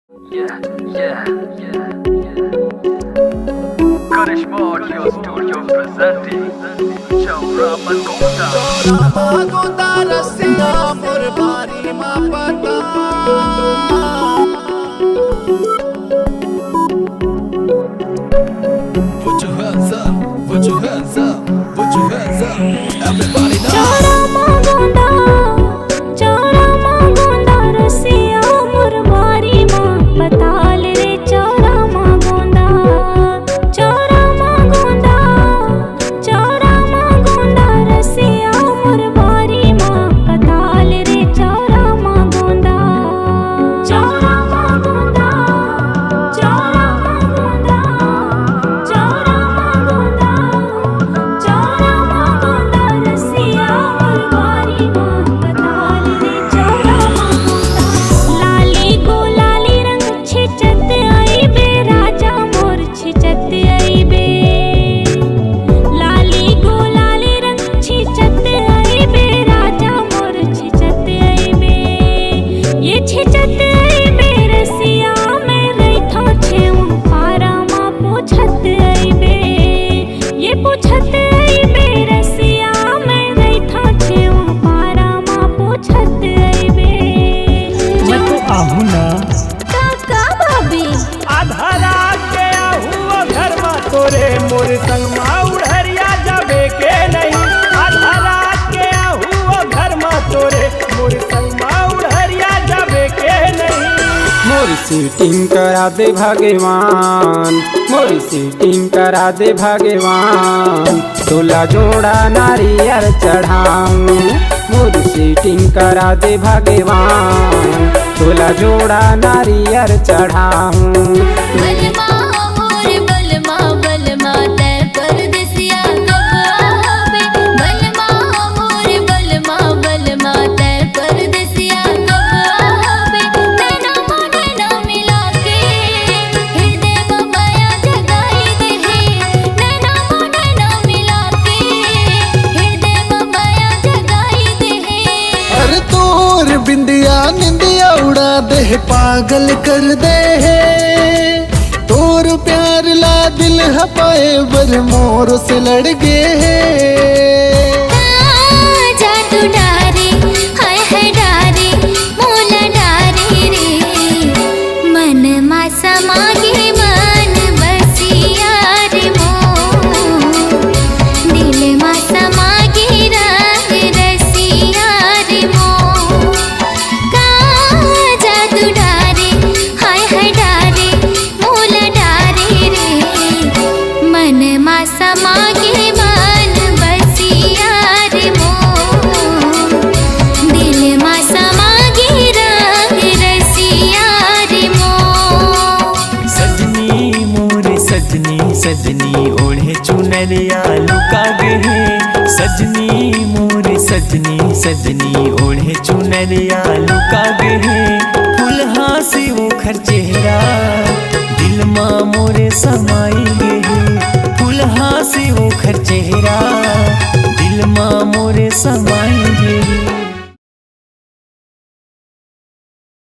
Yeah, yeah, yeah, yeah. Karishma Audio Studio presenting Chaura Malgonda. Chaura Malgonda Rasiya Murbari Ma Pata. Put your hands up, put your hands up, put your hands up. Everybody now. Chaura Malgonda, Chaura Malgonda Rasiya Murbari Ma Patal re Chaura Malgonda, Chaura Malgonda, Chaura Malgonda Rasiya Murbari Ma Patal re Chaura Malgonda, Chaura Malgonda, Chaura Malgonda, Chaura Malgonda, Chaura Malgonda Rasiya Murbari Ma Patal re Chaura Malgonda. लाली को लाली रंग छिचत आई बे राजा मोर छिचत आई बे, लाली को लाली रंग छिचत आई बे राजा मोर छिचत आई बे, ये छिचत आई बे रसिया में रैठो छे पारा माँ पूछत आई बे, ये पूछत आई बे रसिया में रैठो छे पारा माँ पूछत आई बे। मैं तो आहू ना काका भाभी आधा रात के आहू घर में तोरे मोर संग में उड़हरिया जाबे के नहीं, आधा रात के आहू घर में तोरे मोर संग में उड़हरिया जाबे के नहीं। मोर सीटिंग करा दे भगवान, मोर सीटिंग करा दे भगवान, तोला जोड़ा नारियल चढ़ाऊं, मोर सीटिंग करा दे भगवान, तोला जोड़ा नारियल चढ़ाऊं। बलमा मोर बलमा बलमा ते परदेसिया कब आवे, बलमा मोर बलमा बलमा ते परदेसिया कब आवे, नैना मोने ना मिला के हृदय में माया जगाई दे है, नैना मोने ना मिला के हृदय में माया जगाई दे है। अरे तोर बिंदिया निंदिया उड़ा दे पागल कर दे तोर प्यार ला दिल हपाए बर मोर से लड़ गए जादू डारे हाय हाय डारे मोला डारे रे, मन मा समागे मन बसिया रे मोर, दिल मा समागे रंग रसिया रे मोर, का जादू डारे हाय हाय डारे मोला डारे रे, मन मा समागे मन बसिया रे मोर, दिल मा समागे रंग रसिया रे मोर। सजनी मोरे सजनी सजनी ओढ़े चुनरिया लुका गए, सजनी मोरे सजनी सजनी ओढ़े चुनरिया लुका गए, फुलहा से ओखर चेहरा दिल माँ मोरे समाई गए, फुलहा से ओखर चेहरा दिल माँ मोरे समाई गए।